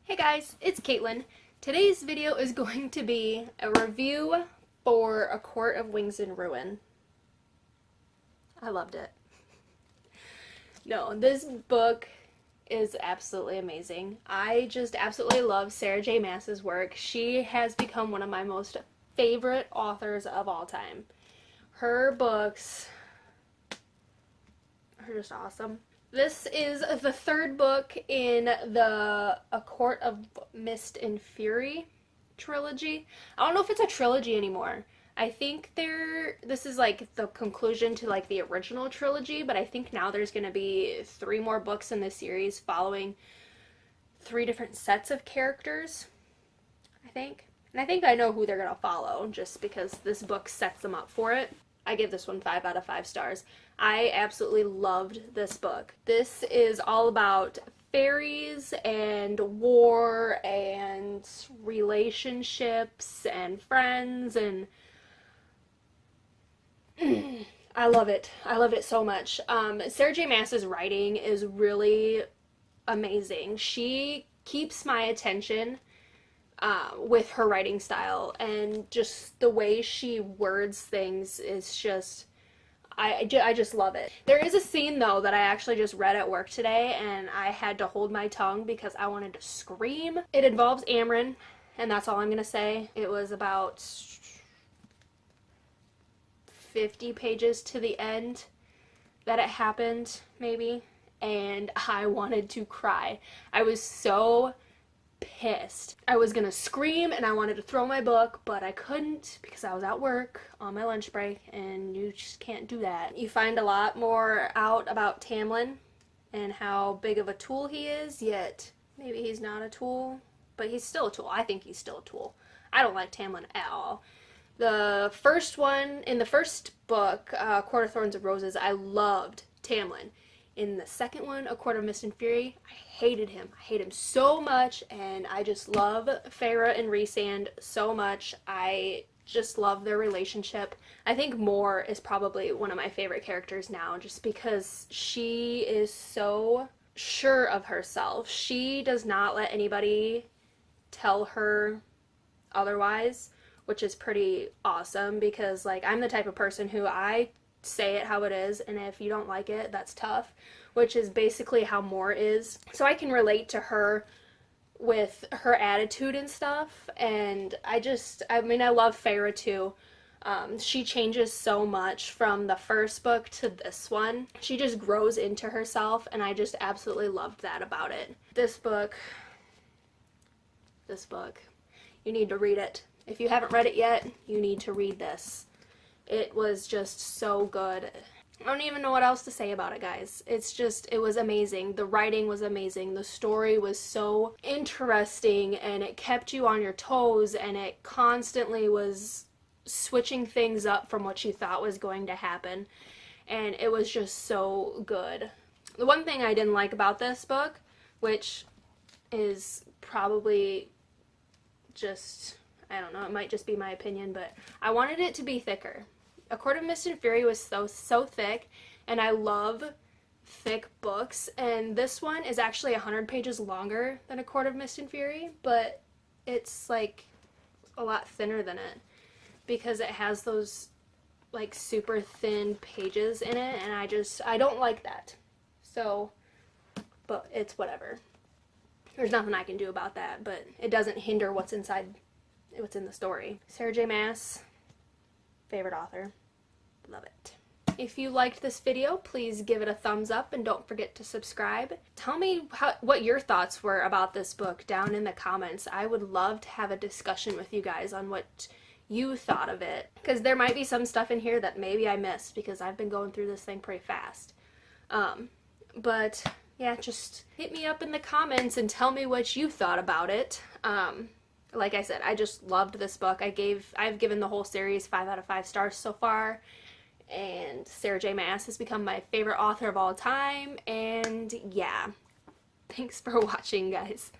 Hey guys, it's Caitlin. Today's video is going to be a review for A Court of Wings and Ruin. I loved it. No, this book is absolutely amazing. I just absolutely love Sarah J. Maas's work. She has become one of my most favorite authors of all time. Her books are just awesome. This is the third book in the A Court of Mist and Fury trilogy. I don't know if it's a trilogy anymore. I think this is like the conclusion to like the original trilogy, but I think now there's going to be 3 more books in the series following 3 different sets of characters, I think. And I think I know who they're going to follow just because this book sets them up for it. I give this one 5 out of 5 stars. I absolutely loved this book. This is all about fairies and war and relationships and friends, and I love it. I love it so much. Sarah J. Maas's writing is really amazing. She keeps my attention with her writing style, and just the way she words things is just, I just love it. There is a scene though that I actually just read at work today and I had to hold my tongue because I wanted to scream. It involves Amryn, and that's all I'm gonna say. It was about 50 pages to the end that it happened, maybe, and I wanted to cry. I was so pissed. I was gonna scream and I wanted to throw my book, but I couldn't because I was at work on my lunch break, and you just can't do that. You find a lot more out about Tamlin and how big of a tool he is, yet maybe he's not a tool, but he's still a tool. I think he's still a tool. I don't like Tamlin at all. The first one, in the first book, Court of Thorns and Roses, I loved Tamlin. In the second one, A Court of Mist and Fury, I hated him. I hate him so much, and I just love Feyre and Rhysand so much. I just love their relationship. I think Mor is probably one of my favorite characters now, just because she is so sure of herself. She does not let anybody tell her otherwise, which is pretty awesome, because like I'm the type of person who I say it how it is, and if you don't like it, that's tough, which is basically how Mor is. So I can relate to her with her attitude and stuff, and I love Feyre too. She changes so much from the first book to this one. She just grows into herself, and I just absolutely loved that about it. This book, you need to read it. If you haven't read it yet, you need to read this. It was just so good. I don't even know what else to say about it, guys. It was amazing. The writing was amazing. The story was so interesting, and it kept you on your toes, and it constantly was switching things up from what you thought was going to happen. And it was just so good. The one thing I didn't like about this book, which is probably just, I don't know, it might just be my opinion, but I wanted it to be thicker. A Court of Mist and Fury was so thick, and I love thick books, and this one is actually 100 pages longer than A Court of Mist and Fury, but it's like a lot thinner than it because it has those like super thin pages in it, and I don't like that. So, but it's whatever. There's nothing I can do about that, but it doesn't hinder what's in the story. Sarah J. Maas, favorite author. Love it. If you liked this video, please give it a thumbs up and don't forget to subscribe. Tell me what your thoughts were about this book down in the comments. I would love to have a discussion with you guys on what you thought of it, because there might be some stuff in here that maybe I missed because I've been going through this thing pretty fast. But yeah, just hit me up in the comments and tell me what you thought about it. Like I said, I just loved this book. I've given the whole series 5 out of 5 stars so far, and Sarah J. Maas has become my favorite author of all time, and yeah. Thanks for watching, guys.